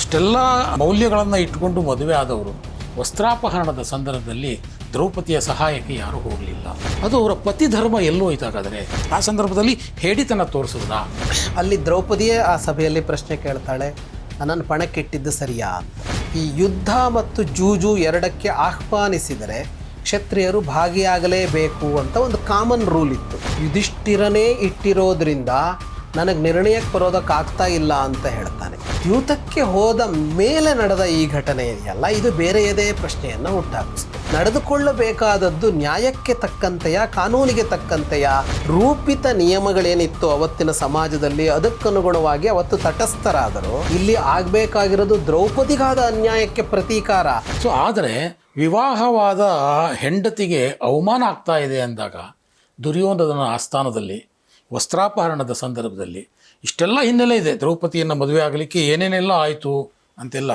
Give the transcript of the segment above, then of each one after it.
ಇಷ್ಟೆಲ್ಲ ಮೌಲ್ಯಗಳನ್ನು ಇಟ್ಟುಕೊಂಡು ಮದುವೆ ಆದವರು ವಸ್ತ್ರಾಪಹರಣದ ಸಂದರ್ಭದಲ್ಲಿ ದ್ರೌಪದಿಯ ಸಹಾಯಕ್ಕೆ ಯಾರೂ ಹೋಗಲಿಲ್ಲ. ಅದು ಅವರ ಪತಿ ಧರ್ಮ ಎಲ್ಲೋಯ್ತಾಗಾದರೆ ಆ ಸಂದರ್ಭದಲ್ಲಿ ಹೇಡಿತನ ತೋರಿಸಿದ್ರ. ಅಲ್ಲಿ ದ್ರೌಪದಿಯೇ ಆ ಸಭೆಯಲ್ಲಿ ಪ್ರಶ್ನೆ ಕೇಳ್ತಾಳೆ, ನನ್ನನ್ನು ಪಣಕ್ಕಿಟ್ಟಿದ್ದು ಸರಿಯಾ ಅಂತ. ಈ ಯುದ್ಧ ಮತ್ತು ಜೂಜು ಎರಡಕ್ಕೆ ಆಹ್ವಾನಿಸಿದರೆ ಕ್ಷತ್ರಿಯರು ಭಾಗಿಯಾಗಲೇಬೇಕು ಅಂತ ಒಂದು ಕಾಮನ್ ರೂಲ್ ಇತ್ತು. ಯುಧಿಷ್ಠಿರನೇ ಇಟ್ಟಿರೋದ್ರಿಂದ ನನಗೆ ನಿರ್ಣಯಕ್ಕೆ ಬರೋದಕ್ಕಾಗ್ತಾ ಇಲ್ಲ ಅಂತ ಹೇಳ್ತಾನೆ. ದ್ಯೂತಕ್ಕೆ ಹೋದ ಮೇಲೆ ನಡೆದ ಈ ಘಟನೆ ಇದೆಯಲ್ಲ, ಇದು ಬೇರೆಯದೇ ಪ್ರಶ್ನೆಯನ್ನು ಹುಟ್ಟಾಕಿಸ್ತು. ನಡೆದುಕೊಳ್ಳಬೇಕಾದದ್ದು ನ್ಯಾಯಕ್ಕೆ ತಕ್ಕಂತೆಯ, ಕಾನೂನಿಗೆ ತಕ್ಕಂತೆಯ ರೂಪಿತ ನಿಯಮಗಳೇನಿತ್ತು ಅವತ್ತಿನ ಸಮಾಜದಲ್ಲಿ, ಅದಕ್ಕನುಗುಣವಾಗಿ ಅವತ್ತು ತಟಸ್ಥರಾದರು. ಇಲ್ಲಿ ಆಗಬೇಕಾಗಿರೋದು ದ್ರೌಪದಿಗಾದ ಅನ್ಯಾಯಕ್ಕೆ ಪ್ರತೀಕಾರ. ಸೊ ಆದರೆ ವಿವಾಹವಾದ ಹೆಂಡತಿಗೆ ಅವಮಾನ ಆಗ್ತಾ ಇದೆ ಅಂದಾಗ ದುರ್ಯೋಧನನ ಆಸ್ಥಾನದಲ್ಲಿ ವಸ್ತ್ರಾಪಹರಣದ ಸಂದರ್ಭದಲ್ಲಿ ಇಷ್ಟೆಲ್ಲ ಹಿನ್ನೆಲೆ ಇದೆ. ದ್ರೌಪದಿಯನ್ನು ಮದುವೆ ಆಗಲಿಕ್ಕೆ ಏನೇನೆಲ್ಲ ಆಯಿತು ಅಂತೆಲ್ಲ,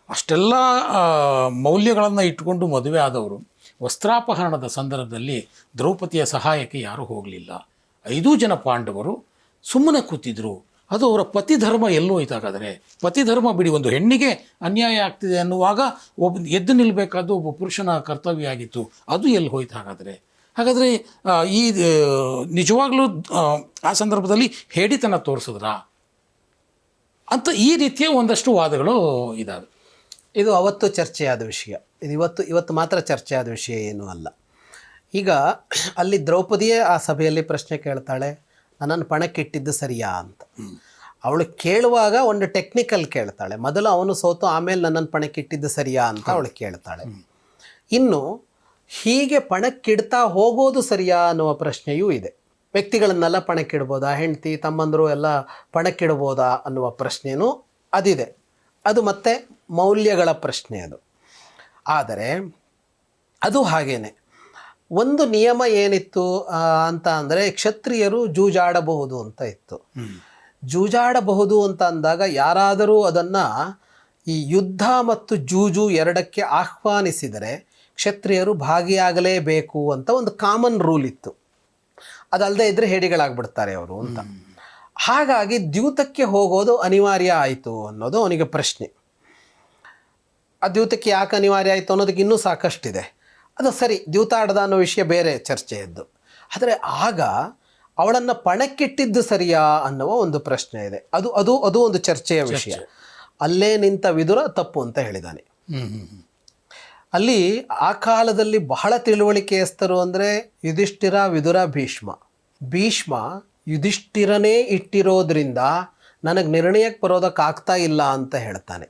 ಅಷ್ಟೆಲ್ಲ ಮೌಲ್ಯಗಳನ್ನು ಇಟ್ಟುಕೊಂಡು ಮದುವೆ ಆದವರು ವಸ್ತ್ರಾಪಹರಣದ ಸಂದರ್ಭದಲ್ಲಿ ದ್ರೌಪದಿಯ ಸಹಾಯಕ್ಕೆ ಯಾರೂ ಹೋಗಲಿಲ್ಲ. 5 ಜನ ಪಾಂಡವರು ಸುಮ್ಮನೆ ಕೂತಿದ್ರು. ಅದು ಅವರ ಪತಿ ಧರ್ಮ ಎಲ್ಲೋಯ್ತಾಗಾದರೆ. ಪತಿ ಧರ್ಮ ಬಿಡಿ, ಒಂದು ಹೆಣ್ಣಿಗೆ ಅನ್ಯಾಯ ಆಗ್ತಿದೆ ಅನ್ನುವಾಗ ಎದ್ದು ನಿಲ್ಲಬೇಕಾದ್ದು ಒಬ್ಬ ಪುರುಷನ ಕರ್ತವ್ಯ ಆಗಿತ್ತು. ಅದು ಎಲ್ಲಿ ಹೋಯ್ತು ಹಾಗಾದರೆ? ಹಾಗಾದರೆ ಈ ನಿಜವಾಗ್ಲೂ ಆ ಸಂದರ್ಭದಲ್ಲಿ ಹೇಡಿತನ ತೋರಿಸಿದ್ರಾ ಅಂತ ಈ ರೀತಿಯ ಒಂದಷ್ಟು ವಾದಗಳು ಇದ್ದಾವೆ. ಇದು ಅವತ್ತು ಚರ್ಚೆಯಾದ ವಿಷಯ. ಇದು ಇವತ್ತು ಮಾತ್ರ ಚರ್ಚೆಯಾದ ವಿಷಯ ಏನೂ ಅಲ್ಲ. ಈಗ ಅಲ್ಲಿ ದ್ರೌಪದಿಯೇ ಆ ಸಭೆಯಲ್ಲಿ ಪ್ರಶ್ನೆ ಕೇಳ್ತಾಳೆ, ನನ್ನನ್ನು ಪಣಕ್ಕಿಟ್ಟಿದ್ದು ಸರಿಯಾ ಅಂತ. ಅವಳು ಕೇಳುವಾಗ ಒಂದು ಟೆಕ್ನಿಕಲ್ ಕೇಳ್ತಾಳೆ. ಮೊದಲು ಅವನು ಸೋತು ಆಮೇಲೆ ನನ್ನನ್ನು ಪಣಕ್ಕಿಟ್ಟಿದ್ದು ಸರಿಯಾ ಅಂತ ಅವಳು ಕೇಳ್ತಾಳೆ. ಇನ್ನು ಹೀಗೆ ಪಣಕ್ಕಿಡ್ತಾ ಹೋಗೋದು ಸರಿಯಾ ಅನ್ನುವ ಪ್ರಶ್ನೆಯೂ ಇದೆ. ವ್ಯಕ್ತಿಗಳನ್ನೆಲ್ಲ ಪಣಕ್ಕಿಡ್ಬೋದಾ, ಹೆಂಡತಿ ತಮ್ಮಂದರು ಎಲ್ಲ ಪಣಕ್ಕಿಡ್ಬೋದಾ ಅನ್ನುವ ಪ್ರಶ್ನೆಯೂ ಅದಿದೆ. ಅದು ಮತ್ತೆ ಮೌಲ್ಯಗಳ ಪ್ರಶ್ನೆ ಅದು. ಆದರೆ ಅದು ಹಾಗೇನೆ ಒಂದು ನಿಯಮ ಏನಿತ್ತು ಅಂತ ಅಂದರೆ, ಕ್ಷತ್ರಿಯರು ಜೂಜಾಡಬಹುದು ಅಂತ ಇತ್ತು. ಜೂಜಾಡಬಹುದು ಅಂತ ಅಂದಾಗ ಯಾರಾದರೂ ಅದನ್ನು ಈ ಯುದ್ಧ ಮತ್ತು ಜೂಜು ಎರಡಕ್ಕೆ ಆಹ್ವಾನಿಸಿದರೆ ಕ್ಷತ್ರಿಯರು ಭಾಗಿಯಾಗಲೇಬೇಕು ಅಂತ ಒಂದು ಕಾಮನ್ ರೂಲ್ ಇತ್ತು. ಅದಲ್ಲದೆ ಇದ್ದರೆ ಹೇಡಿಗಳಾಗ್ಬಿಡ್ತಾರೆ ಅವರು ಅಂತ. ಹಾಗಾಗಿ ದ್ಯೂತಕ್ಕೆ ಹೋಗೋದು ಅನಿವಾರ್ಯ ಆಯಿತು ಅನ್ನೋದು ಅವನಿಗೆ ಪ್ರಶ್ನೆ. ಆ ದ್ಯೂತಕ್ಕೆ ಯಾಕೆ ಅನಿವಾರ್ಯ ಆಯಿತು ಅನ್ನೋದಕ್ಕೆ ಇನ್ನೂ ಸಾಕಷ್ಟಿದೆ. ಅದು ಸರಿ, ದ್ಯೂತ ಆಡದ ಅನ್ನೋ ವಿಷಯ ಬೇರೆ ಚರ್ಚೆಯದ್ದು. ಆದರೆ ಆಗ ಅವಳನ್ನು ಪಣಕ್ಕಿಟ್ಟಿದ್ದು ಸರಿಯಾ ಅನ್ನುವ ಒಂದು ಪ್ರಶ್ನೆ ಇದೆ. ಅದು ಅದು ಅದು ಒಂದು ಚರ್ಚೆಯ ವಿಷಯ. ಅಲ್ಲೇ ನಿಂತ ವಿದುರ ತಪ್ಪು ಅಂತ ಹೇಳಿದ್ದಾನೆ. ಅಲ್ಲಿ ಆ ಕಾಲದಲ್ಲಿ ಬಹಳ ತಿಳುವಳಿಕೆಯಸ್ತರು ಅಂದರೆ ಯುಧಿಷ್ಠಿರ, ವಿದುರ, ಭೀಷ್ಮ. ಭೀಷ್ಮ ಯುಧಿಷ್ಠಿರನೇ ಇಟ್ಟಿರೋದ್ರಿಂದ ನನಗೆ ನಿರ್ಣಯಕ್ಕೆ ಬರೋದಕ್ಕಾಗ್ತಾ ಇಲ್ಲ ಅಂತ ಹೇಳ್ತಾನೆ.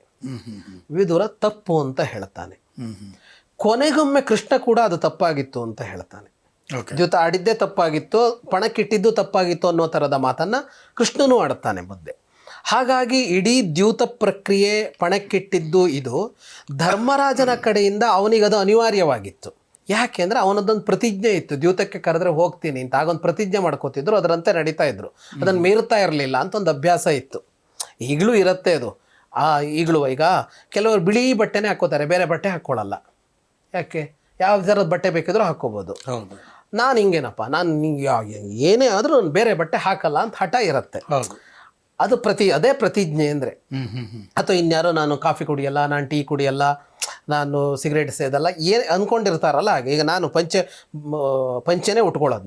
ವಿದುರ ತಪ್ಪು ಅಂತ ಹೇಳ್ತಾನೆ. ಕೊನೆಗೊಮ್ಮೆ ಕೃಷ್ಣ ಕೂಡ ಅದು ತಪ್ಪಾಗಿತ್ತು ಅಂತ ಹೇಳ್ತಾನೆ. ದ್ಯೂತ ಆಡಿದ್ದೇ ತಪ್ಪಾಗಿತ್ತು, ಪಣಕ್ಕಿಟ್ಟಿದ್ದು ತಪ್ಪಾಗಿತ್ತು ಅನ್ನೋ ಥರದ ಮಾತನ್ನು ಕೃಷ್ಣನೂ ಆಡುತ್ತಾನೆ ಮುಂದೆ. ಹಾಗಾಗಿ ಇಡೀ ದ್ಯೂತ ಪ್ರಕ್ರಿಯೆ, ಪಣಕ್ಕಿಟ್ಟಿದ್ದು ಇದು ಧರ್ಮರಾಜನ ಕಡೆಯಿಂದ ಅವನಿಗದು ಅನಿವಾರ್ಯವಾಗಿತ್ತು. ಯಾಕೆ ಅಂದರೆ ಅವನದೊಂದು ಪ್ರತಿಜ್ಞೆ ಇತ್ತು, ದ್ಯೂತಕ್ಕೆ ಕರೆದ್ರೆ ಹೋಗ್ತೀನಿ ಅಂತ. ಆಗೊಂದು ಪ್ರತಿಜ್ಞೆ ಮಾಡ್ಕೋತಿದ್ರು, ಅದರಂತೆ ನಡೀತಾ ಇದ್ರು, ಅದನ್ನು ಮೀರ್ತಾ ಇರಲಿಲ್ಲ ಅಂತ ಒಂದು ಅಭ್ಯಾಸ ಇತ್ತು. ಈಗಲೂ ಇರುತ್ತೆ ಅದು. ಈಗಲೂ ಈಗ ಕೆಲವರು ಬಿಳಿ ಬಟ್ಟೆನೇ ಹಾಕ್ಕೋತಾರೆ, ಬೇರೆ ಬಟ್ಟೆ ಹಾಕ್ಕೊಳ್ಳಲ್ಲ. ಯಾಕೆ? ಯಾವ ಥರದ ಬಟ್ಟೆ ಬೇಕಿದ್ರೂ ಹಾಕ್ಕೋಬೋದು. ನಾನು ಹಿಂಗೇನಪ್ಪ, ನಾನು ಏನೇ ಆದರೂ ನಾನು ಬೇರೆ ಬಟ್ಟೆ ಹಾಕಲ್ಲ ಅಂತ ಹಠ ಇರುತ್ತೆ. ಅದು ಅದೇ ಪ್ರತಿಜ್ಞೆ ಅಂದರೆ. ಅಥವಾ ಇನ್ಯಾರೋ ನಾನು ಕಾಫಿ ಕುಡಿಯಲ್ಲ, ನಾನು ಟೀ ಕುಡಿಯಲ್ಲ, ನಾನು ಸಿಗರೇಟ್ ಸೇದಲ್ಲ, ಏನು ಅಂದ್ಕೊಂಡಿರ್ತಾರಲ್ಲ ಹಾಗೆ. ಈಗ ನಾನು ಪಂಚೆನೇ ಉಟ್ಕೊಳ್ಳೋದು.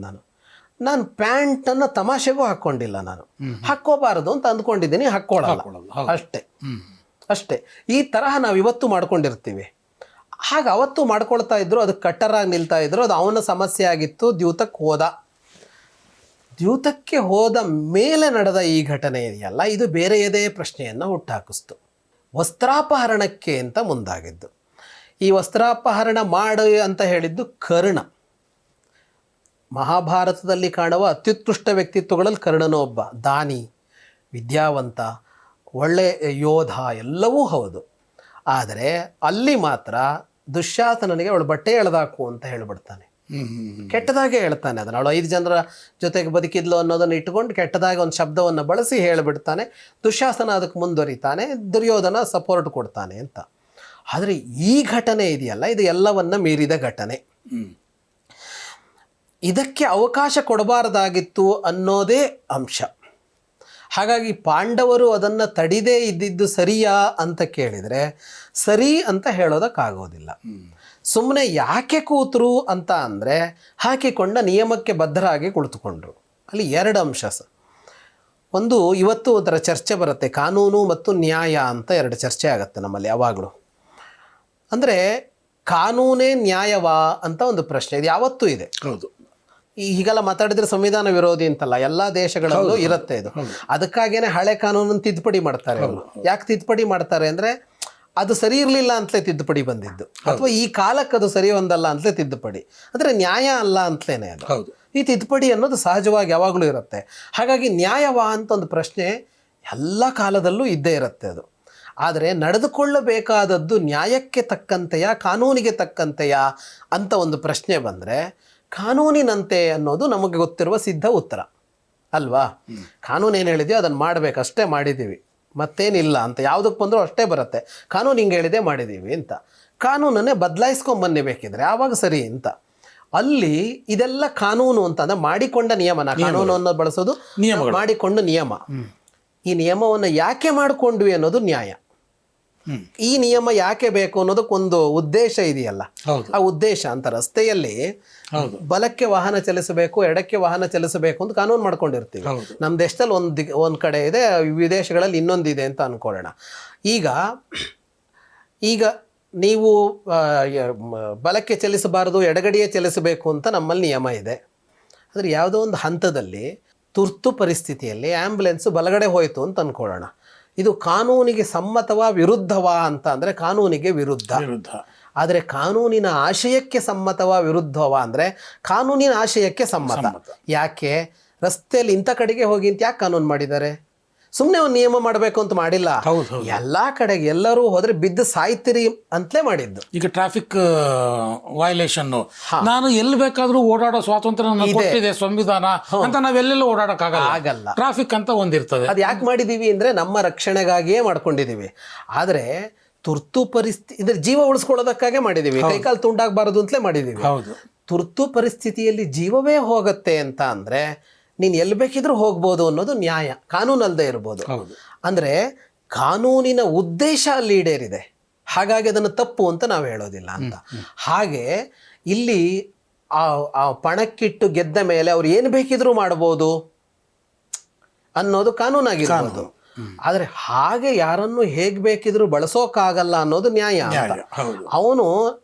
ನಾನು ಪ್ಯಾಂಟನ್ನು ತಮಾಷೆಗೂ ಹಾಕ್ಕೊಂಡಿಲ್ಲ, ನಾನು ಹಾಕ್ಕೋಬಾರದು ಅಂತ ಅಂದ್ಕೊಂಡಿದ್ದೀನಿ, ಹಾಕ್ಕೊಳ್ಳಲ್ಲ ಅಷ್ಟೇ. ಈ ತರಹ ನಾವು ಇವತ್ತು ಮಾಡ್ಕೊಂಡಿರ್ತೀವಿ. ಹಾಗೆ ಅವತ್ತು ಮಾಡ್ಕೊಳ್ತಾ ಇದ್ರು, ಅದು ಕಟ್ಟರಾಗಿ ನಿಲ್ತಾ ಇದ್ರು. ಅದು ಅವನ ಸಮಸ್ಯೆ ಆಗಿತ್ತು. ದ್ಯೂತಕ್ಕೆ ಹೋದ. ದ್ಯೂತಕ್ಕೆ ಹೋದ ಮೇಲೆ ನಡೆದ ಈ ಘಟನೆ ಇದೆಯಲ್ಲ, ಇದು ಬೇರೆಯದೇ ಪ್ರಶ್ನೆಯನ್ನು ಹುಟ್ಟಾಕಿಸ್ತು. ವಸ್ತ್ರಾಪಹರಣಕ್ಕೆ ಅಂತ ಮುಂದಾಗಿದ್ದು. ಈ ವಸ್ತ್ರಾಪಹರಣ ಮಾಡು ಅಂತ ಹೇಳಿದ್ದು ಕರ್ಣ. ಮಹಾಭಾರತದಲ್ಲಿ ಕಾಣುವ ಅತ್ಯುತ್ಕೃಷ್ಟ ವ್ಯಕ್ತಿತ್ವಗಳಲ್ಲಿ ಕರ್ಣನೂ ಒಬ್ಬ. ದಾನಿ, ವಿದ್ಯಾವಂತ, ಒಳ್ಳೆ ಯೋಧ, ಎಲ್ಲವೂ ಹೌದು. ಆದರೆ ಅಲ್ಲಿ ಮಾತ್ರ ದುಶ್ಯಾಸನನಿಗೆ ಅವಳು ಬಟ್ಟೆ ಎಳೆದಾಕು ಅಂತ ಹೇಳಿಬಿಡ್ತಾನೆ. ಕೆಟ್ಟದಾಗೆ ಹೇಳ್ತಾನೆ ಅದನ್ನು. ಅವಳು 5 ಜನರ ಜೊತೆಗೆ ಬದುಕಿದ್ಲು ಅನ್ನೋದನ್ನು ಇಟ್ಟುಕೊಂಡು ಕೆಟ್ಟದಾಗಿ ಒಂದು ಶಬ್ದವನ್ನು ಬಳಸಿ ಹೇಳಿಬಿಡ್ತಾನೆ. ದುಶ್ಯಾಸನ ಅದಕ್ಕೆ ಮುಂದುವರಿತಾನೆ, ದುರ್ಯೋಧನ ಸಪೋರ್ಟ್ ಕೊಡ್ತಾನೆ ಅಂತ. ಆದರೆ ಈ ಘಟನೆ ಇದೆಯಲ್ಲ, ಇದು ಎಲ್ಲವನ್ನ ಮೀರಿದ ಘಟನೆ. ಇದಕ್ಕೆ ಅವಕಾಶ ಕೊಡಬಾರದಾಗಿತ್ತು ಅನ್ನೋದೇ ಅಂಶ. ಹಾಗಾಗಿ ಪಾಂಡವರು ಅದನ್ನು ತಡಿದೇ ಇದ್ದಿದ್ದು ಸರಿಯಾ ಅಂತ ಕೇಳಿದರೆ ಸರಿ ಅಂತ ಹೇಳೋದಕ್ಕಾಗೋದಿಲ್ಲ. ಸುಮ್ಮನೆ ಯಾಕೆ ಕೂತರು ಅಂತ ಅಂದರೆ ಹಾಕಿಕೊಂಡ ನಿಯಮಕ್ಕೆ ಬದ್ಧರಾಗಿ ಕುಳಿತುಕೊಂಡ್ರು. ಅಲ್ಲಿ ಎರಡು ಅಂಶ ಒಂದು ಇವತ್ತು ಒಂಥರ ಚರ್ಚೆ ಬರುತ್ತೆ, ಕಾನೂನು ಮತ್ತು ನ್ಯಾಯ ಅಂತ ಎರಡು ಚರ್ಚೆ ಆಗುತ್ತೆ ನಮ್ಮಲ್ಲಿ ಯಾವಾಗಲೂ. ಅಂದರೆ ಕಾನೂನೇ ನ್ಯಾಯವಾ ಅಂತ ಒಂದು ಪ್ರಶ್ನೆ ಇದು ಯಾವತ್ತೂ ಇದೆ. ಹೌದು, ಹೀಗೆಲ್ಲ ಮಾತಾಡಿದ್ರೆ ಸಂವಿಧಾನ ವಿರೋಧಿ ಅಂತಲ್ಲ, ಎಲ್ಲ ದೇಶಗಳಲ್ಲೂ ಇರುತ್ತೆ ಇದು. ಅದಕ್ಕಾಗೇನೆ ಹಳೆ ಕಾನೂನನ್ನು ತಿದ್ದುಪಡಿ ಮಾಡ್ತಾರೆ ಅವರು. ಯಾಕೆ ತಿದ್ದುಪಡಿ ಮಾಡ್ತಾರೆ ಅಂದರೆ ಅದು ಸರಿ ಇರಲಿಲ್ಲ ಅಂತಲೇ ತಿದ್ದುಪಡಿ ಬಂದಿದ್ದು, ಅಥವಾ ಈ ಕಾಲಕ್ಕೆ ಅದು ಸರಿ ಹೊಂದಲ್ಲ ಅಂತಲೇ ತಿದ್ದುಪಡಿ, ಅಂದರೆ ನ್ಯಾಯ ಅಲ್ಲ ಅಂತಲೇ ಅದು. ಈ ತಿದ್ದುಪಡಿ ಅನ್ನೋದು ಸಹಜವಾಗಿ ಯಾವಾಗಲೂ ಇರುತ್ತೆ. ಹಾಗಾಗಿ ನ್ಯಾಯವಾ ಅಂತ ಒಂದು ಪ್ರಶ್ನೆ ಎಲ್ಲ ಕಾಲದಲ್ಲೂ ಇದ್ದೇ ಇರುತ್ತೆ ಅದು. ಆದರೆ ನಡೆದುಕೊಳ್ಳಬೇಕಾದದ್ದು ನ್ಯಾಯಕ್ಕೆ ತಕ್ಕಂತೆಯ ಕಾನೂನಿಗೆ ತಕ್ಕಂತೆಯ ಅಂತ ಒಂದು ಪ್ರಶ್ನೆ ಬಂದರೆ ಕಾನೂನಿನಂತೆ ಅನ್ನೋದು ನಮಗೆ ಗೊತ್ತಿರುವ ಸಿದ್ಧ ಉತ್ತರ ಅಲ್ವಾ. ಕಾನೂನು ಏನು ಹೇಳಿದೆಯೋ ಅದನ್ನು ಮಾಡಬೇಕು, ಅಷ್ಟೇ ಮಾಡಿದ್ದೀವಿ, ಮತ್ತೇನಿಲ್ಲ ಅಂತ. ಯಾವುದಕ್ಕೆ ಬಂದರೂ ಅಷ್ಟೇ ಬರುತ್ತೆ. ಕಾನೂನು ಹಿಂಗೆ ಹೇಳಿದೆ ಮಾಡಿದ್ದೀವಿ ಅಂತ. ಕಾನೂನನ್ನೇ ಬದಲಾಯಿಸ್ಕೊಂಬನ್ನಿ ಬೇಕಿದ್ರೆ ಆವಾಗ ಸರಿ ಅಂತ. ಅಲ್ಲಿ ಇದೆಲ್ಲ ಕಾನೂನು ಅಂತ ಅಂದರೆ ಮಾಡಿಕೊಂಡ ನಿಯಮನ. ಕಾನೂನು ಅನ್ನೋದು ಬಳಸೋದು ಮಾಡಿಕೊಂಡ ನಿಯಮ. ಈ ನಿಯಮವನ್ನು ಯಾಕೆ ಮಾಡಿಕೊಂಡ್ವಿ ಅನ್ನೋದು ನ್ಯಾಯ. ಈ ನಿಯಮ ಯಾಕೆ ಬೇಕು ಅನ್ನೋದಕ್ಕೊಂದು ಉದ್ದೇಶ ಇದೆಯಲ್ಲ, ಆ ಉದ್ದೇಶ ಅಂತ. ರಸ್ತೆಯಲ್ಲಿ ಬಲಕ್ಕೆ ವಾಹನ ಚಲಿಸಬೇಕು, ಎಡಕ್ಕೆ ವಾಹನ ಚಲಿಸಬೇಕು ಅಂತ ಕಾನೂನು ಮಾಡ್ಕೊಂಡಿರ್ತೀವಿ. ನಮ್ಮ ದೇಶದಲ್ಲಿ ಒಂದು ಕಡೆ ಇದೆ, ವಿದೇಶಗಳಲ್ಲಿ ಇನ್ನೊಂದಿದೆ ಅಂತ ಅನ್ಕೊಳ್ಳೋಣ. ಈಗ ನೀವು ಬಲಕ್ಕೆ ಚಲಿಸಬಾರದು, ಎಡಗಡೆಯೇ ಚಲಿಸಬೇಕು ಅಂತ ನಮ್ಮಲ್ಲಿ ನಿಯಮ ಇದೆ. ಆದರೆ ಯಾವುದೋ ಒಂದು ಹಂತದಲ್ಲಿ ತುರ್ತು ಪರಿಸ್ಥಿತಿಯಲ್ಲಿ ಆ್ಯಂಬುಲೆನ್ಸು ಬಲಗಡೆ ಹೋಯಿತು ಅಂತ ಅಂದ್ಕೊಳ್ಳೋಣ. ಇದು ಕಾನೂನಿಗೆ ಸಮ್ಮತವಾ ವಿರುದ್ಧವಾ ಅಂತ ಅಂದರೆ ಕಾನೂನಿಗೆ ವಿರುದ್ಧ. ಆದರೆ ಕಾನೂನಿನ ಆಶಯಕ್ಕೆ ಸಮ್ಮತವಾ ವಿರುದ್ಧವಾ ಅಂದರೆ ಕಾನೂನಿನ ಆಶಯಕ್ಕೆ ಸಮ್ಮತ. ಯಾಕೆ ರಸ್ತೆಯಲ್ಲಿ ಇಂಥ ಕಡೆಗೆ ಹೋಗಿ ಅಂತ ಯಾಕೆ ಕಾನೂನು ಮಾಡಿದ್ದಾರೆ? ಸುಮ್ಮನೆ ಒಂದು ನಿಯಮ ಮಾಡಬೇಕು ಅಂತ ಮಾಡಿಲ್ಲ. ಎಲ್ಲ ಕಡೆಗೆ ಎಲ್ಲರೂ ಹೋದರೆ ಬಿದ್ದು ಸಾಯ್ತಿರಿ ಅಂತಲೇ ಮಾಡಿದ್ದು. ಈಗ ಟ್ರಾಫಿಕ್ ವೈಲೇಷನ್, ನಾನು ಎಲ್ಲಿ ಬೇಕಾದ್ರೂ ಓಡಾಡೋ ಸ್ವಾತಂತ್ರ್ಯ ಕೊಟ್ಟಿದೆ ಸಂವಿಧಾನ ಅಂತ ನಾವೆಲ್ಲೆಲ್ಲ ಓಡಾಡಕ್ಕಾಗಲ್ಲ. ಟ್ರಾಫಿಕ್ ಅಂತ ಒಂದಿರ್ತದೆ. ಅದು ಯಾಕೆ ಮಾಡಿದೀವಿ ಅಂದರೆ ನಮ್ಮ ರಕ್ಷಣೆಗಾಗಿಯೇ ಮಾಡ್ಕೊಂಡಿದ್ದೀವಿ. ಆದರೆ ತುರ್ತು ಪರಿಸ್ಥಿತಿ ಅಂದರೆ ಜೀವ ಉಳಿಸ್ಕೊಳ್ಳೋದಕ್ಕಾಗೆ ಮಾಡಿದ್ದೀವಿ, ಕೈಕಾಲು ತುಂಡಾಗಬಾರದು ಅಂತಲೇ ಮಾಡಿದ್ದೀವಿ. ತುರ್ತು ಪರಿಸ್ಥಿತಿಯಲ್ಲಿ ಜೀವವೇ ಹೋಗುತ್ತೆ ಅಂತ ಅಂದರೆ ನೀನು ಎಲ್ಲಿ ಬೇಕಿದ್ರೂ ಹೋಗ್ಬೋದು ಅನ್ನೋದು ನ್ಯಾಯ, ಕಾನೂನಲ್ಲದೆ ಇರ್ಬೋದು. ಅಂದರೆ ಕಾನೂನಿನ ಉದ್ದೇಶ ಅಲ್ಲಿ ಈಡೇರಿದೆ, ಹಾಗಾಗಿ ಅದನ್ನು ತಪ್ಪು ಅಂತ ನಾವು ಹೇಳೋದಿಲ್ಲ ಅಂತ. ಹಾಗೆ ಇಲ್ಲಿ ಆ ಪಣಕ್ಕಿಟ್ಟು ಗೆದ್ದ ಮೇಲೆ ಅವ್ರು ಏನು ಬೇಕಿದ್ರೂ ಮಾಡ್ಬೋದು ಅನ್ನೋದು ಕಾನೂನಾಗಿರ್ಬೋದು. ಆದರೆ ಹಾಗೆ ಯಾರನ್ನು ಹೇಗೆ ಬೇಕಿದ್ರೂ ಬಳಸೋಕ್ಕಾಗಲ್ಲ ಅನ್ನೋದು ನ್ಯಾಯ ಅಂತ. ಅವನು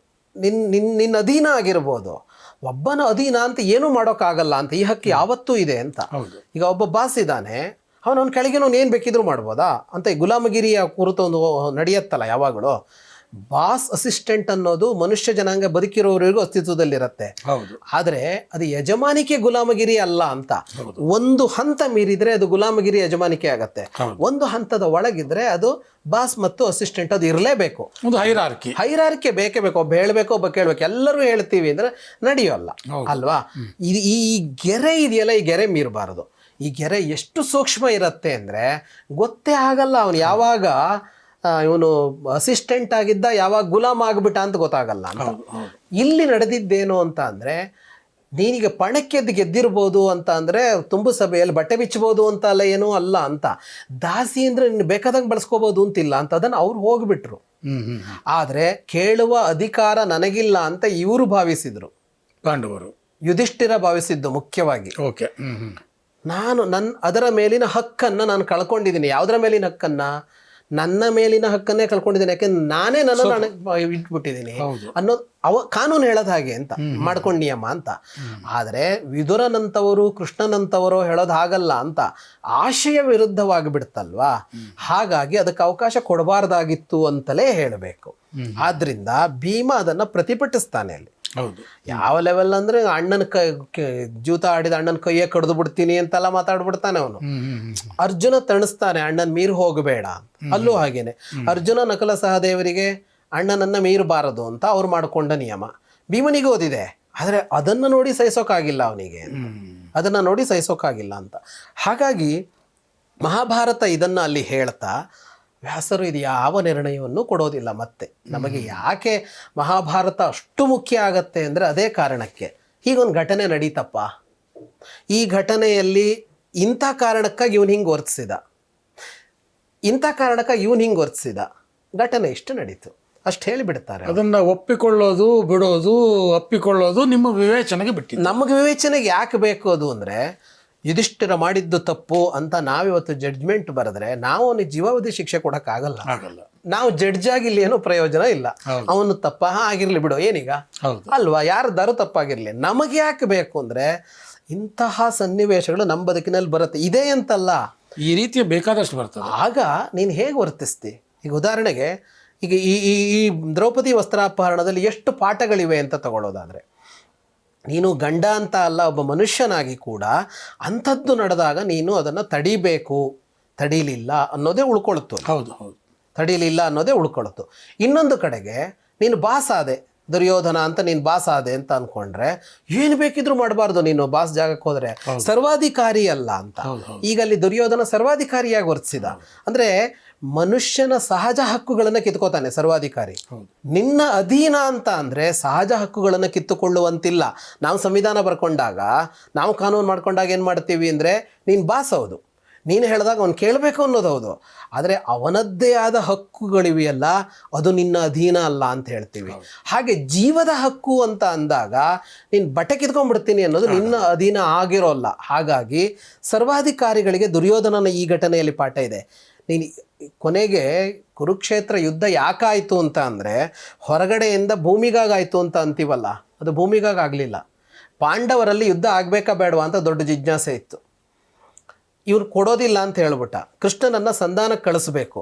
ನಿನ್ನ ಅಧೀನ ಆಗಿರ್ಬೋದು, ಒಬ್ಬನ ಅಧೀನ ಅಂತ ಏನೂ ಮಾಡೋಕ್ಕಾಗಲ್ಲ ಅಂತ. ಈ ಹಕ್ಕು ಯಾವತ್ತೂ ಇದೆ ಅಂತ. ಈಗ ಒಬ್ಬ ಬಾಸ್ ಇದ್ದಾನೆ, ಅವನ ಕೆಳಗೆ ಏನು ಬೇಕಿದ್ರೂ ಮಾಡ್ಬೋದಾ ಅಂತ. ಈ ಗುಲಾಮಗಿರಿಯ ಕುರಿತು ಒಂದು ನಡೆಯುತ್ತಲ್ಲ ಯಾವಾಗಲೂ. ಬಾಸ್ ಅಸಿಸ್ಟೆಂಟ್ ಅನ್ನೋದು ಮನುಷ್ಯ ಜನಾಂಗ ಬದುಕಿರೋವರೆಗೂ ಅಸ್ತಿತ್ವದಲ್ಲಿರುತ್ತೆ. ಆದರೆ ಅದು ಯಜಮಾನಿಕೆ ಗುಲಾಮಗಿರಿ ಅಲ್ಲ ಅಂತ. ಒಂದು ಹಂತ ಮೀರಿದ್ರೆ ಅದು ಗುಲಾಮಗಿರಿ ಯಜಮಾನಿಕೆ ಆಗತ್ತೆ. ಒಂದು ಹಂತದ ಒಳಗಿದ್ರೆ ಅದು ಬಾಸ್ ಮತ್ತು ಅಸಿಸ್ಟೆಂಟ್ ಅದು ಇರಲೇಬೇಕು. ಒಂದು ಹೈರಾರ್ಕಿ ಬೇಕೇ ಬೇಕು. ಒಬ್ಬ ಹೇಳಬೇಕು, ಒಬ್ಬ ಕೇಳಬೇಕು. ಎಲ್ಲರೂ ಹೇಳ್ತೀವಿ ಅಂದರೆ ನಡೆಯೋಲ್ಲ ಅಲ್ವಾ. ಈ ಗೆರೆ ಇದೆಯಲ್ಲ, ಈ ಗೆರೆ ಮೀರಬಾರದು. ಈ ಗೆರೆ ಎಷ್ಟು ಸೂಕ್ಷ್ಮ ಇರುತ್ತೆ ಅಂದರೆ ಗೊತ್ತೇ ಆಗಲ್ಲ ಅವನು ಯಾವಾಗ ಇವನು ಅಸಿಸ್ಟೆಂಟ್ ಆಗಿದ್ದ, ಯಾವಾಗ ಗುಲಾಮ ಆಗಿಬಿಟ್ಟ ಅಂತ ಗೊತ್ತಾಗಲ್ಲ ಅಂತ. ಇಲ್ಲಿ ನಡೆದಿದ್ದೇನು ಅಂತ ಅಂದರೆ ನೀನೀಗ ಪಣಕ್ಕೆದ್ದು ಗೆದ್ದಿರ್ಬೋದು ಅಂತ ಅಂದರೆ ತುಂಬು ಸಭೆಯಲ್ಲಿ ಬಟ್ಟೆ ಬಿಚ್ಚಬೋದು ಅಂತ ಅಲ್ಲ, ಏನೂ ಅಲ್ಲ ಅಂತ. ದಾಸಿ ಅಂದರೆ ನೀನು ಬೇಕಾದಂಗೆ ಬಳಸ್ಕೋಬೋದು ಅಂತಿಲ್ಲ ಅಂತ. ಅದನ್ನು ಅವ್ರು ಹೋಗಿಬಿಟ್ರು. ಆದರೆ ಕೇಳುವ ಅಧಿಕಾರ ನನಗಿಲ್ಲ ಅಂತ ಇವರು ಭಾವಿಸಿದರು, ಪಾಂಡವರು. ಯುಧಿಷ್ಠಿರ ಭಾವಿಸಿದ್ದು ಮುಖ್ಯವಾಗಿ. ಅದರ ಮೇಲಿನ ಹಕ್ಕನ್ನು ನಾನು ಕಳ್ಕೊಂಡಿದ್ದೀನಿ. ಯಾವುದರ ಮೇಲಿನ ಹಕ್ಕನ್ನು? ನನ್ನ ಮೇಲಿನ ಹಕ್ಕನ್ನೇ ಕಳ್ಕೊಂಡಿದ್ದೀನಿ. ಯಾಕೆಂದ್ರೆ ನಾನೇ ನನ್ನನ್ನು ಇಟ್ಬಿಟ್ಟಿದ್ದೀನಿ ಅನ್ನೋದು ಕಾನೂನು ಹೇಳೋದು ಹಾಗೆ ಅಂತ, ಮಾಡ್ಕೊಂಡು ನಿಯಮ ಅಂತ. ಆದರೆ ವಿದುರನಂತವರು ಕೃಷ್ಣನಂತವರು ಹೇಳೋದು ಹಾಗಲ್ಲ ಅಂತ. ಆಶಯ ವಿರುದ್ಧವಾಗಿ ಬಿಡುತ್ತಲ್ವಾ. ಹಾಗಾಗಿ ಅದಕ್ಕೆ ಅವಕಾಶ ಕೊಡಬಾರ್ದಾಗಿತ್ತು ಅಂತಲೇ ಹೇಳಬೇಕು. ಆದ್ರಿಂದ ಭೀಮ ಅದನ್ನು ಪ್ರತಿಭಟಿಸ್ತಾನೆ ಅಲ್ಲಿ. ಯಾವ ಲೆವೆಲ್ ಅಂದರೆ ಅಣ್ಣನ ಜೂತ ಆಡಿದ ಅಣ್ಣನ ಕೈಯೇ ಕಡ್ದು ಬಿಡ್ತೀನಿ ಅಂತೆಲ್ಲ ಮಾತಾಡ್ಬಿಡ್ತಾನೆ ಅವನು. ಅರ್ಜುನ ತಣಿಸ್ತಾನೆ, ಅಣ್ಣನ ಮೀರು ಹೋಗಬೇಡ ಅಂತ. ಅಲ್ಲೂ ಹಾಗೇನೆ ಅರ್ಜುನ ನಕಲ ಸಹದೇವರಿಗೆ ಅಣ್ಣನನ್ನ ಮೀರಬಾರದು ಅಂತ ಅವ್ರು ಮಾಡಿಕೊಂಡ ನಿಯಮ ಭೀಮನಿಗೂ ಓದಿದೆ. ಆದರೆ ಅದನ್ನು ನೋಡಿ ಸಹಿಸೋಕ್ಕಾಗಿಲ್ಲ ಅವನಿಗೆ, ಅದನ್ನು ನೋಡಿ ಸಹಿಸೋಕ್ಕಾಗಿಲ್ಲ ಅಂತ. ಹಾಗಾಗಿ ಮಹಾಭಾರತ ಇದನ್ನು ಅಲ್ಲಿ ಹೇಳ್ತಾ ವ್ಯಾಸರು ಇದು ಯಾವ ನಿರ್ಣಯವನ್ನು ಕೊಡೋದಿಲ್ಲ. ಮತ್ತೆ ನಮಗೆ ಯಾಕೆ ಮಹಾಭಾರತ ಅಷ್ಟು ಮುಖ್ಯ ಆಗತ್ತೆ ಅಂದರೆ ಅದೇ ಕಾರಣಕ್ಕೆ. ಹೀಗೊಂದು ಘಟನೆ ನಡೀತಪ್ಪ, ಈ ಘಟನೆಯಲ್ಲಿ ಇಂಥ ಕಾರಣಕ್ಕಾಗಿ ಇವನು ಹಿಂಗೆ ವರ್ತಿಸಿದ, ಇಂಥ ಕಾರಣಕ್ಕಾಗಿ ಇವನು ಹಿಂಗೆ ವರ್ತಿಸಿದ, ಘಟನೆ ಇಷ್ಟು ನಡೀತು, ಅಷ್ಟು ಹೇಳಿಬಿಡ್ತಾರೆ. ಅದನ್ನು ಒಪ್ಪಿಕೊಳ್ಳೋದು ಬಿಡೋದು, ಅಪ್ಪಿಕೊಳ್ಳೋದು ನಿಮ್ಮ ವಿವೇಚನೆಗೆ ಬಿಟ್ಟಿದ್ದು. ನಮಗೆ ವಿವೇಚನೆಗೆ ಯಾಕೆ ಬೇಕು ಅದು ಅಂದರೆ, ಯುಧಿಷ್ಠಿರ ಮಾಡಿದ್ದು ತಪ್ಪು ಅಂತ ನಾವಿವತ್ತು ಜಡ್ಜ್ಮೆಂಟ್ ಬರೆದ್ರೆ ನಾವು ಅವನಿಗೆ ಜೀವಾವಧಿ ಶಿಕ್ಷೆ ಕೊಡೋಕ್ಕಾಗಲ್ಲ. ಆಗಲ್ಲ. ನಾವು ಜಡ್ಜ್ ಆಗಿ ಇಲ್ಲಿ ಏನೂ ಪ್ರಯೋಜನ ಇಲ್ಲ. ಅವನು ತಪ್ಪ ಆಗಿರಲಿ ಬಿಡು, ಏನೀಗ ಅಲ್ವಾ, ಯಾರದಾರು ತಪ್ಪಾಗಿರಲಿ. ನಮಗೆ ಯಾಕೆ ಬೇಕು ಅಂದರೆ ಇಂತಹ ಸನ್ನಿವೇಶಗಳು ನಮ್ಮ ಬದುಕಿನಲ್ಲಿ ಬರುತ್ತೆ. ಇದೇ ಅಂತಲ್ಲ, ಈ ರೀತಿಯ ಬೇಕಾದಷ್ಟು ಬರ್ತದೆ. ಆಗ ನೀನು ಹೇಗೆ ವರ್ತಿಸ್ತಿ? ಈಗ ಉದಾಹರಣೆಗೆ ಈಗ ಈ ದ್ರೌಪದಿ ವಸ್ತ್ರಾಪಹರಣದಲ್ಲಿ ಎಷ್ಟು ಪಾಠಗಳಿವೆ ಅಂತ ತಗೊಳ್ಳೋದಾದರೆ, ನೀನು ಗಂಡ ಅಂತ ಅಲ್ಲ, ಒಬ್ಬ ಮನುಷ್ಯನಾಗಿ ಕೂಡ ಅಂಥದ್ದು ನಡೆದಾಗ ನೀನು ಅದನ್ನು ತಡಿಬೇಕು, ತಡೀಲಿಲ್ಲ ಅನ್ನೋದೇ ಉಳ್ಕೊಳ್ತು. ಹೌದು ಹೌದು, ತಡೀಲಿಲ್ಲ ಅನ್ನೋದೇ ಉಳ್ಕೊಳ್ತು. ಇನ್ನೊಂದು ಕಡೆಗೆ ನೀನು ಬಾಸ್ ಆದೆ, ದುರ್ಯೋಧನ ಅಂತ ನೀನು ಬಾಸ್ ಆದೆ ಅಂತ ಅಂದ್ಕೊಂಡ್ರೆ ಏನು ಬೇಕಿದ್ರೂ ಮಾಡಬಾರ್ದು, ನೀನು ಬಾಸ್ ಜಾಗಕ್ಕೆ ಹೋದರೆ ಸರ್ವಾಧಿಕಾರಿ ಅಲ್ಲ ಅಂತ. ಈಗ ಅಲ್ಲಿ ದುರ್ಯೋಧನ ಸರ್ವಾಧಿಕಾರಿಯಾಗಿ ವರ್ತಿಸಿದ ಅಂದರೆ ಮನುಷ್ಯನ ಸಹಜ ಹಕ್ಕುಗಳನ್ನು ಕಿತ್ಕೋತಾನೆ ಸರ್ವಾಧಿಕಾರಿ. ನಿನ್ನ ಅಧೀನ ಅಂತ ಅಂದರೆ ಸಹಜ ಹಕ್ಕುಗಳನ್ನು ಕಿತ್ತುಕೊಳ್ಳುವಂತಿಲ್ಲ. ನಾವು ಸಂವಿಧಾನ ಬರ್ಕೊಂಡಾಗ, ನಾವು ಕಾನೂನು ಮಾಡ್ಕೊಂಡಾಗ ಏನು ಮಾಡ್ತೀವಿ ಅಂದರೆ, ನೀನು ಬಾಸ್ ಹೌದು, ನೀನು ಹೇಳಿದಾಗ ಅವ್ನು ಕೇಳಬೇಕು ಅನ್ನೋದು ಹೌದು, ಆದರೆ ಅವನದ್ದೇ ಆದ ಹಕ್ಕುಗಳಿವೆಯಲ್ಲ, ಅದು ನಿನ್ನ ಅಧೀನ ಅಲ್ಲ ಅಂತ ಹೇಳ್ತೀವಿ. ಹಾಗೆ ಜೀವದ ಹಕ್ಕು ಅಂತ ಅಂದಾಗ ನೀನು ಬಟ್ಟೆ ಕಿತ್ಕೊಂಡ್ಬಿಡ್ತೀನಿ ಅನ್ನೋದು ನಿನ್ನ ಅಧೀನ ಆಗಿರೋಲ್ಲ. ಹಾಗಾಗಿ ಸರ್ವಾಧಿಕಾರಿಗಳಿಗೆ ದುರ್ಯೋಧನನ ಈ ಘಟನೆಯಲ್ಲಿ ಪಾಠ ಇದೆ. ನೀನು ಕೊನೆಗೆ ಕುರುಕ್ಷೇತ್ರ ಯುದ್ಧ ಯಾಕಾಯಿತು ಅಂತ ಅಂದರೆ ಹೊರಗಡೆಯಿಂದ ಭೂಮಿಗಾಗಾಯಿತು ಅಂತ ಅಂತೀವಲ್ಲ, ಅದು ಭೂಮಿಗಾಗಲಿಲ್ಲ. ಪಾಂಡವರಲ್ಲಿ ಯುದ್ಧ ಆಗಬೇಕಾ ಬೇಡವಾ ಅಂತ ದೊಡ್ಡ ಜಿಜ್ಞಾಸೆ ಇತ್ತು. ಇವ್ರು ಕೊಡೋದಿಲ್ಲ ಅಂತ ಹೇಳ್ಬಿಟ್ಟ, ಕೃಷ್ಣನನ್ನು ಸಂಧಾನಕ್ಕೆ ಕಳಿಸ್ಬೇಕು.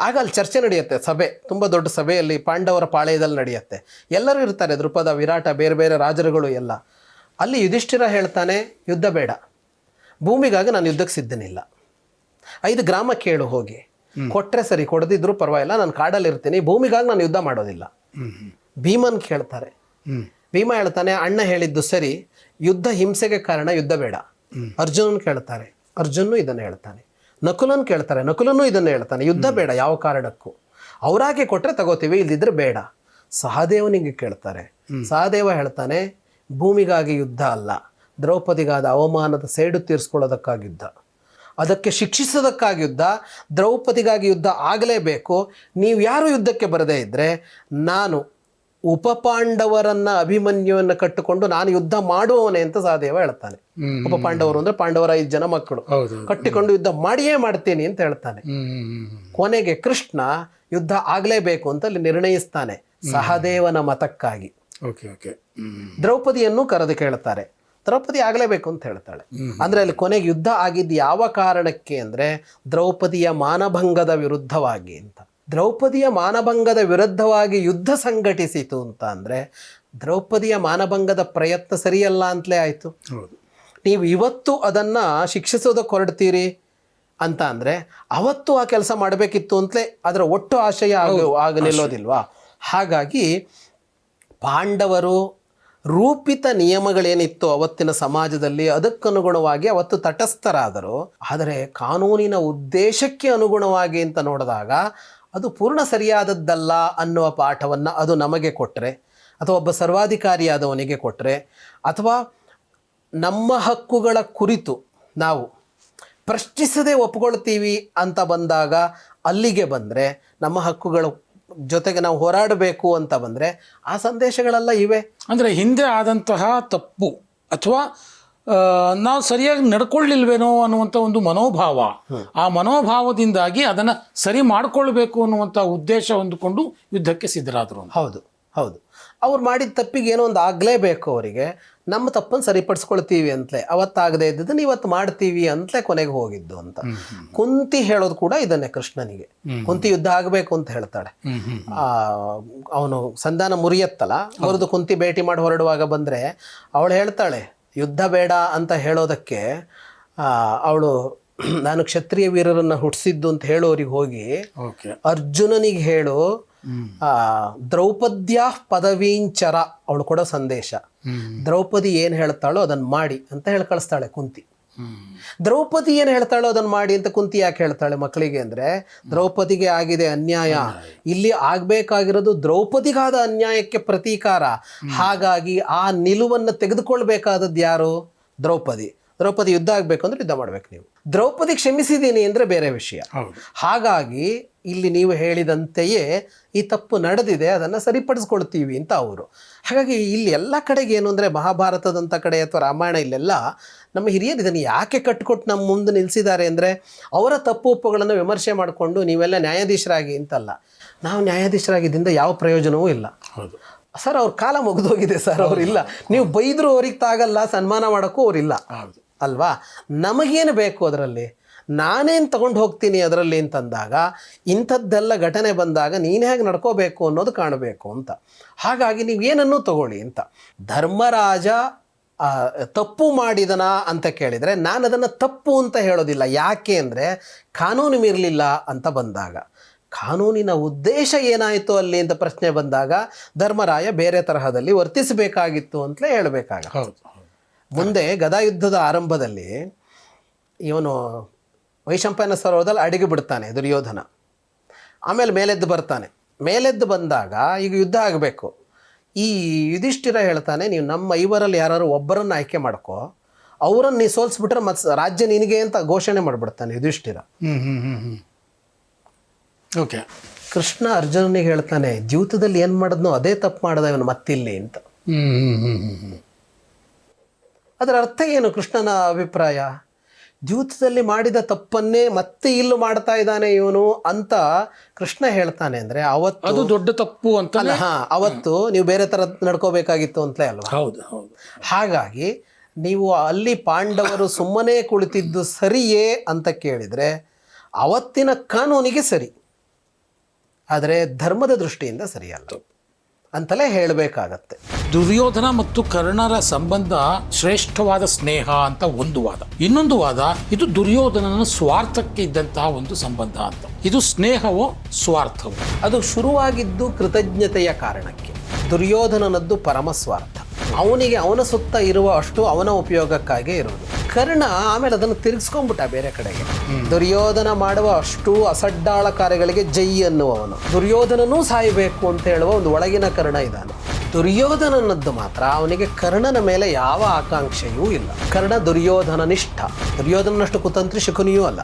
ಆಗ ಅಲ್ಲಿ ಚರ್ಚೆ ನಡೆಯುತ್ತೆ, ಸಭೆ, ತುಂಬ ದೊಡ್ಡ ಸಭೆಯಲ್ಲಿ ಪಾಂಡವರ ಪಾಳೆಯದಲ್ಲಿ ನಡೆಯುತ್ತೆ. ಎಲ್ಲರೂ ಇರ್ತಾರೆ, ದೃಪದ, ವಿರಾಟ, ಬೇರೆ ಬೇರೆ ರಾಜರುಗಳು ಎಲ್ಲ. ಅಲ್ಲಿ ಯುಧಿಷ್ಠಿರ ಹೇಳ್ತಾನೆ, ಯುದ್ಧ ಬೇಡ, ಭೂಮಿಗಾಗಿ ನಾನು ಯುದ್ಧಕ್ಕೆ ಸಿದ್ಧನಿಲ್ಲ, 5 ಗ್ರಾಮ ಕೇಳು ಹೋಗಿ, ಕೊಟ್ಟರೆ ಸರಿ, ಕೊಡದಿದ್ರು ಪರವಾಗಿಲ್ಲ, ನಾನು ಕಾಡಲ್ಲಿ ಇರ್ತೀನಿ, ಭೂಮಿಗಾಗಿ ನಾನು ಯುದ್ಧ ಮಾಡೋದಿಲ್ಲ. ಭೀಮನ್ ಕೇಳ್ತಾರೆ, ಭೀಮ ಹೇಳ್ತಾನೆ, ಅಣ್ಣ ಹೇಳಿದ್ದು ಸರಿ, ಯುದ್ಧ ಹಿಂಸೆಗೆ ಕಾರಣ, ಯುದ್ಧ ಬೇಡ. ಅರ್ಜುನನ್ ಕೇಳ್ತಾರೆ, ಅರ್ಜುನನು ಇದನ್ನು ಹೇಳ್ತಾನೆ. ನಕುಲನ್ ಕೇಳ್ತಾರೆ, ನಕುಲನು ಇದನ್ನು ಹೇಳ್ತಾನೆ, ಯುದ್ಧ ಬೇಡ ಯಾವ ಕಾರಣಕ್ಕೂ, ಅವರಾಗೆ ಕೊಟ್ಟರೆ ತಗೋತೀವಿ, ಇಲ್ದಿದ್ರೆ ಬೇಡ. ಸಹದೇವನಿಗೆ ಕೇಳ್ತಾರೆ, ಸಹದೇವ ಹೇಳ್ತಾನೆ, ಭೂಮಿಗಾಗಿ ಯುದ್ಧ ಅಲ್ಲ, ದ್ರೌಪದಿಗಾದ ಅವಮಾನದ ಸೇಡು ತೀರಿಸ್ಕೊಳ್ಳೋದಕ್ಕಾಗಿ ಯುದ್ಧ, ಅದಕ್ಕೆ ಶಿಕ್ಷಿಸೋದಕ್ಕಾಗಿ ಯುದ್ಧ, ದ್ರೌಪದಿಗಾಗಿ ಯುದ್ಧ ಆಗಲೇಬೇಕು. ನೀವು ಯಾರು ಯುದ್ಧಕ್ಕೆ ಬರದೇ ಇದ್ದರೆ ನಾನು ಉಪಪಾಂಡವರನ್ನ, ಅಭಿಮನ್ಯುವನ್ನು ಕಟ್ಟಿಕೊಂಡು ನಾನು ಯುದ್ಧ ಮಾಡುವವನೇ ಅಂತ ಸಹದೇವ ಹೇಳ್ತಾನೆ. ಉಪಪಾಂಡವರು ಅಂದರೆ ಪಾಂಡವರ 5 ಜನ ಮಕ್ಕಳು, ಕಟ್ಟಿಕೊಂಡು ಯುದ್ಧ ಮಾಡಿಯೇ ಮಾಡ್ತೀನಿ ಅಂತ ಹೇಳ್ತಾನೆ. ಕೊನೆಗೆ ಕೃಷ್ಣ ಯುದ್ಧ ಆಗಲೇಬೇಕು ಅಂತ ಅಲ್ಲಿ ನಿರ್ಣಯಿಸ್ತಾನೆ ಸಹದೇವನ ಮತಕ್ಕಾಗಿ. ದ್ರೌಪದಿಯನ್ನು ಕರೆದು ಕೇಳ್ತಾರೆ, ದ್ರೌಪದಿ ಆಗಲೇಬೇಕು ಅಂತ ಹೇಳ್ತಾಳೆ. ಅಂದರೆ ಅಲ್ಲಿ ಕೊನೆಗೆ ಯುದ್ಧ ಆಗಿದ್ದು ಯಾವ ಕಾರಣಕ್ಕೆ ಅಂದರೆ ದ್ರೌಪದಿಯ ಮಾನಭಂಗದ ವಿರುದ್ಧವಾಗಿ ಅಂತ. ದ್ರೌಪದಿಯ ಮಾನಭಂಗದ ವಿರುದ್ಧವಾಗಿ ಯುದ್ಧ ಸಂಘಟಿಸಿತು ಅಂತ ಅಂದರೆ ದ್ರೌಪದಿಯ ಮಾನಭಂಗದ ಪ್ರಯತ್ನ ಸರಿಯಲ್ಲ ಅಂತಲೇ ಆಯಿತು. ನೀವು ಇವತ್ತು ಅದನ್ನು ಶಿಕ್ಷಿಸೋದಕ್ಕೆ ಹೊರಡ್ತೀರಿ ಅಂತ ಅಂದರೆ ಅವತ್ತು ಆ ಕೆಲಸ ಮಾಡಬೇಕಿತ್ತು ಅಂತಲೇ ಅದರ ಒಟ್ಟು ಆಶಯ ಆಗ ನಿಲ್ಲೋದಿಲ್ವಾ. ಹಾಗಾಗಿ ಪಾಂಡವರು ರೂಪಿತ ನಿಯಮಗಳೇನಿತ್ತು ಅವತ್ತಿನ ಸಮಾಜದಲ್ಲಿ ಅದಕ್ಕನುಗುಣವಾಗಿ ಅವತ್ತು ತಟಸ್ಥರಾದರು. ಆದರೆ ಕಾನೂನಿನ ಉದ್ದೇಶಕ್ಕೆ ಅನುಗುಣವಾಗಿ ಅಂತ ನೋಡಿದಾಗ ಅದು ಪೂರ್ಣ ಸರಿಯಾದದ್ದಲ್ಲ ಅನ್ನುವ ಪಾಠವನ್ನು ಅದು ನಮಗೆ ಕೊಟ್ಟರೆ, ಅಥವಾ ಒಬ್ಬ ಸರ್ವಾಧಿಕಾರಿಯಾದವನಿಗೆ ಕೊಟ್ಟರೆ, ಅಥವಾ ನಮ್ಮ ಹಕ್ಕುಗಳ ಕುರಿತು ನಾವು ಪ್ರಶ್ನಿಸದೆ ಒಪ್ಕೊಳ್ತೀವಿ ಅಂತ ಬಂದಾಗ ಅಲ್ಲಿಗೆ ಬಂದರೆ, ನಮ್ಮ ಹಕ್ಕುಗಳ ಜೊತೆಗೆ ನಾವು ಹೋರಾಡಬೇಕು ಅಂತ ಬಂದರೆ ಆ ಸಂದೇಶಗಳೆಲ್ಲ ಇವೆ. ಅಂದರೆ ಹಿಂದೆ ಆದಂತಹ ತಪ್ಪು ಅಥವಾ ನಾವು ಸರಿಯಾಗಿ ನಡ್ಕೊಳ್ಳಿಲ್ವೇನೋ ಅನ್ನುವಂಥ ಒಂದು ಮನೋಭಾವ, ಆ ಮನೋಭಾವದಿಂದಾಗಿ ಅದನ್ನು ಸರಿ ಮಾಡಿಕೊಳ್ಬೇಕು ಅನ್ನುವಂಥ ಉದ್ದೇಶ ಹೊಂದಿಕೊಂಡು ಯುದ್ಧಕ್ಕೆ ಸಿದ್ಧರಾದರು. ಹೌದು ಹೌದು, ಅವ್ರು ಮಾಡಿದ ತಪ್ಪಿಗೆ ಏನೋ ಒಂದು ಆಗಲೇಬೇಕು, ಅವರಿಗೆ ನಮ್ಮ ತಪ್ಪನ್ನು ಸರಿಪಡಿಸ್ಕೊಳ್ತೀವಿ ಅಂತಲೇ, ಅವತ್ತಾಗದೇ ಇದ್ದದನ್ನು ಇವತ್ತು ಮಾಡ್ತೀವಿ ಅಂತಲೇ ಕೊನೆಗೆ ಹೋಗಿದ್ದು ಅಂತ. ಕುಂತಿ ಹೇಳೋದು ಕೂಡ ಇದನ್ನೇ ಕೃಷ್ಣನಿಗೆ. ಕುಂತಿ ಯುದ್ಧ ಆಗಬೇಕು ಅಂತ ಹೇಳ್ತಾಳೆ, ಅವನು ಸಂಧಾನ ಮುರಿಯತ್ತಲ್ಲ, ಮುರಿದು ಕುಂತಿ ಭೇಟಿ ಮಾಡಿ ಹೊರಡುವಾಗ ಬಂದರೆ ಅವಳು ಹೇಳ್ತಾಳೆ ಯುದ್ಧ ಬೇಡ ಅಂತ ಹೇಳೋದಕ್ಕೆ, ಅವಳು ನಾನು ಕ್ಷತ್ರಿಯ ವೀರರನ್ನು ಹುಟ್ಟಿಸಿದ್ದು ಅಂತ ಹೇಳೋರಿಗೆ ಹೋಗಿ ಅರ್ಜುನನಿಗೆ ಹೇಳು, ದ್ರೌಪದ್ಯಾ ಪದವೀಂಚರ, ಅವಳು ಕೊಡೋ ಸಂದೇಶ, ದ್ರೌಪದಿ ಏನು ಹೇಳ್ತಾಳೋ ಅದನ್ನು ಮಾಡಿ ಅಂತ ಹೇಳಿ ಕಳಿಸ್ತಾಳೆ ಕುಂತಿ. ದ್ರೌಪದಿ ಏನು ಹೇಳ್ತಾಳೋ ಅದನ್ನು ಮಾಡಿ ಅಂತ ಕುಂತಿ ಯಾಕೆ ಹೇಳ್ತಾಳೆ ಮಕ್ಕಳಿಗೆ ಅಂದರೆ, ದ್ರೌಪದಿಗೆ ಆಗಿದೆ ಅನ್ಯಾಯ, ಇಲ್ಲಿ ಆಗಬೇಕಾಗಿರೋದು ದ್ರೌಪದಿಗಾದ ಅನ್ಯಾಯಕ್ಕೆ ಪ್ರತೀಕಾರ. ಹಾಗಾಗಿ ಆ ನಿಲುವನ್ನು ತೆಗೆದುಕೊಳ್ಬೇಕಾದದ್ದು ಯಾರು? ದ್ರೌಪದಿ. ದ್ರೌಪದಿ ಯುದ್ಧ ಆಗಬೇಕು ಅಂದರೆ ಯುದ್ಧ ಮಾಡಬೇಕು ನೀವು. ದ್ರೌಪದಿ ಕ್ಷಮಿಸಿದ್ದೀನಿ ಅಂದರೆ ಬೇರೆ ವಿಷಯ. ಹೌದು. ಹಾಗಾಗಿ ಇಲ್ಲಿ ನೀವು ಹೇಳಿದಂತೆಯೇ ಈ ತಪ್ಪು ನಡೆದಿದೆ, ಅದನ್ನು ಸರಿಪಡಿಸ್ಕೊಳ್ತೀವಿ ಅಂತ ಅವರು. ಹಾಗಾಗಿ ಇಲ್ಲಿ ಎಲ್ಲ ಕಡೆಗೆ ಏನು ಅಂದರೆ ಮಹಾಭಾರತದಂಥ ಕಡೆ ಅಥವಾ ರಾಮಾಯಣ ಇಲ್ಲೆಲ್ಲ ನಮ್ಮ ಹಿರಿಯರು ಇದನ್ನು ಯಾಕೆ ಕಟ್ಟಿಕೊಟ್ಟು ನಮ್ಮ ಮುಂದೆ ನಿಲ್ಲಿಸಿದ್ದಾರೆ ಅಂದರೆ ಅವರ ತಪ್ಪು ಒಪ್ಪುಗಳನ್ನು ವಿಮರ್ಶೆ ಮಾಡಿಕೊಂಡು ನೀವೆಲ್ಲ ನ್ಯಾಯಾಧೀಶರಾಗಿ ಅಂತಲ್ಲ. ನಾವು ನ್ಯಾಯಾಧೀಶರಾಗಿದ್ದರಿಂದ ಯಾವ ಪ್ರಯೋಜನವೂ ಇಲ್ಲ. ಹೌದು ಸರ್, ಅವ್ರ ಕಾಲ ಮುಗಿದೋಗಿದೆ ಸರ್, ಅವರಿಲ್ಲ. ನೀವು ಬೈದರೂ ಅವ್ರಿಗೆ ತಾಗಲ್ಲ, ಸನ್ಮಾನ ಮಾಡೋಕ್ಕೂ ಅವರಿಲ್ಲ. ಹೌದು ಅಲ್ವಾ? ನಮಗೇನು ಬೇಕು ಅದರಲ್ಲಿ, ನಾನೇನು ತಗೊಂಡು ಹೋಗ್ತೀನಿ ಅದರಲ್ಲಿ ಅಂತಂದಾಗ ಇಂಥದ್ದೆಲ್ಲ ಘಟನೆ ಬಂದಾಗ ನೀನು ಹೇಗೆ ನಡ್ಕೋಬೇಕು ಅನ್ನೋದು ಕಾಣಬೇಕು ಅಂತ. ಹಾಗಾಗಿ ನೀವು ಏನನ್ನೂ ತಗೊಳ್ಳಿ ಅಂತ. ಧರ್ಮರಾಜ ತಪ್ಪು ಮಾಡಿದನ ಅಂತ ಕೇಳಿದರೆ ನಾನು ಅದನ್ನು ತಪ್ಪು ಅಂತ ಹೇಳೋದಿಲ್ಲ. ಯಾಕೆ ಅಂದರೆ ಕಾನೂನು ಮೀರಲಿಲ್ಲ ಅಂತ ಬಂದಾಗ, ಕಾನೂನಿನ ಉದ್ದೇಶ ಏನಾಯಿತು ಅಲ್ಲಿ ಅಂತ ಪ್ರಶ್ನೆ ಬಂದಾಗ ಧರ್ಮರಾಯ ಬೇರೆ ತರಹದಲ್ಲಿ ವರ್ತಿಸಬೇಕಾಗಿತ್ತು ಅಂತಲೇ ಹೇಳಬೇಕಾಗ. ಹೌದು. ಮುಂದೆ ಗದಾಯುದ್ಧದ ಆರಂಭದಲ್ಲಿ ಇವನು ವೈಶಂಪಾಯನ ಸರೋವರದಲ್ಲಿ ಅಡಿಗೆ ಬಿಡ್ತಾನೆ ದುರ್ಯೋಧನ. ಆಮೇಲೆ ಮೇಲೆದ್ದು ಬರ್ತಾನೆ. ಮೇಲೆದ್ದು ಬಂದಾಗ ಈಗ ಯುದ್ಧ ಆಗಬೇಕು. ಈ ಯುಧಿಷ್ಠಿರ ಹೇಳ್ತಾನೆ, ನೀವು ನಮ್ಮ 5 ಯಾರು ಒಬ್ಬರನ್ನು ಆಯ್ಕೆ ಮಾಡ್ಕೋ, ಅವರನ್ನು ನೀ ಸೋಲ್ಸ್ಬಿಟ್ರೆ ಮತ್ತು ರಾಜ್ಯ ನಿನಗೆ ಅಂತ ಘೋಷಣೆ ಮಾಡಿಬಿಡ್ತಾನೆ ಯುಧಿಷ್ಠಿರ. ಓಕೆ. ಕೃಷ್ಣ ಅರ್ಜುನನಿಗೆ ಹೇಳ್ತಾನೆ, ಜೀವಿತದಲ್ಲಿ ಏನು ಮಾಡಿದ್ನೋ ಅದೇ ತಪ್ಪು ಮಾಡ್ದ ಇವನು ಮತ್ತಿಲ್ಲಿ ಅಂತ. ಅದರ ಅರ್ಥ ಏನು? ಕೃಷ್ಣನ ಅಭಿಪ್ರಾಯ ಜೀವಿತದಲ್ಲಿ ಮಾಡಿದ ತಪ್ಪನ್ನೇ ಮತ್ತೆ ಇಲ್ಲೂ ಮಾಡ್ತಾ ಇದ್ದಾನೆ ಇವನು ಅಂತ ಕೃಷ್ಣ ಹೇಳ್ತಾನೆ. ಅಂದರೆ ಅವತ್ತು ಅದು ದೊಡ್ಡ ತಪ್ಪು ಅಂತ ಅಲ್ಲ, ಅವತ್ತು ನೀವು ಬೇರೆ ಥರ ನಡ್ಕೋಬೇಕಾಗಿತ್ತು ಅಂತಲೇ ಅಲ್ವಾ? ಹೌದು ಹೌದು. ಹಾಗಾಗಿ ನೀವು ಅಲ್ಲಿ ಪಾಂಡವರು ಸುಮ್ಮನೆ ಕುಳಿತಿದ್ದು ಸರಿಯೇ ಅಂತ ಕೇಳಿದರೆ ಅವತ್ತಿನ ಕಾನೂನಿಗೆ ಸರಿ, ಆದರೆ ಧರ್ಮದ ದೃಷ್ಟಿಯಿಂದ ಸರಿಯಲ್ಲ ಅಂತಲೇ ಹೇಳಬೇಕಾಗತ್ತೆ. ದುರ್ಯೋಧನ ಮತ್ತು ಕರ್ಣರ ಸಂಬಂಧ ಶ್ರೇಷ್ಠವಾದ ಸ್ನೇಹ ಅಂತ ಒಂದು ವಾದ. ಇನ್ನೊಂದು ವಾದ, ಇದು ದುರ್ಯೋಧನನ ಸ್ವಾರ್ಥಕ್ಕೆ ಇದ್ದಂತಹ ಒಂದು ಸಂಬಂಧ ಅಂತ. ಇದು ಸ್ನೇಹವೋ ಸ್ವಾರ್ಥವೋ? ಅದು ಶುರುವಾಗಿದ್ದು ಕೃತಜ್ಞತೆಯ ಕಾರಣಕ್ಕೆ. ದುರ್ಯೋಧನನದ್ದು ಪರಮ ಸ್ವಾರ್ಥ. ಅವನಿಗೆ ಅವನ ಸುತ್ತ ಇರುವ ಅಷ್ಟು ಅವನ ಉಪಯೋಗಕ್ಕಾಗೇ ಇರೋದು. ಕರ್ಣ ಆಮೇಲೆ ಅದನ್ನು ತಿರುಗಿಸ್ಕೊಂಡ್ಬಿಟ್ಟ ಬೇರೆ ಕಡೆಗೆ. ದುರ್ಯೋಧನ ಮಾಡುವ ಅಷ್ಟು ಅಸಡ್ಡಾಳ ಕಾರ್ಯಗಳಿಗೆ ಜೈ ಅನ್ನುವವನು, ದುರ್ಯೋಧನನೂ ಸಾಯಬೇಕು ಅಂತ ಹೇಳುವ ಒಂದು ಒಳಗಿನ ಕರ್ಣ ಇದ್ದಾನೆ. ದುರ್ಯೋಧನನದ್ದು ಮಾತ್ರ ಅವನಿಗೆ ಕರ್ಣನ ಮೇಲೆ ಯಾವ ಆಕಾಂಕ್ಷೆಯೂ ಇಲ್ಲ. ಕರ್ಣ ದುರ್ಯೋಧನನಿಷ್ಠ. ದುರ್ಯೋಧನನಷ್ಟು ಕುತಂತ್ರಿ ಶಕುನಿಯೂ ಅಲ್ಲ.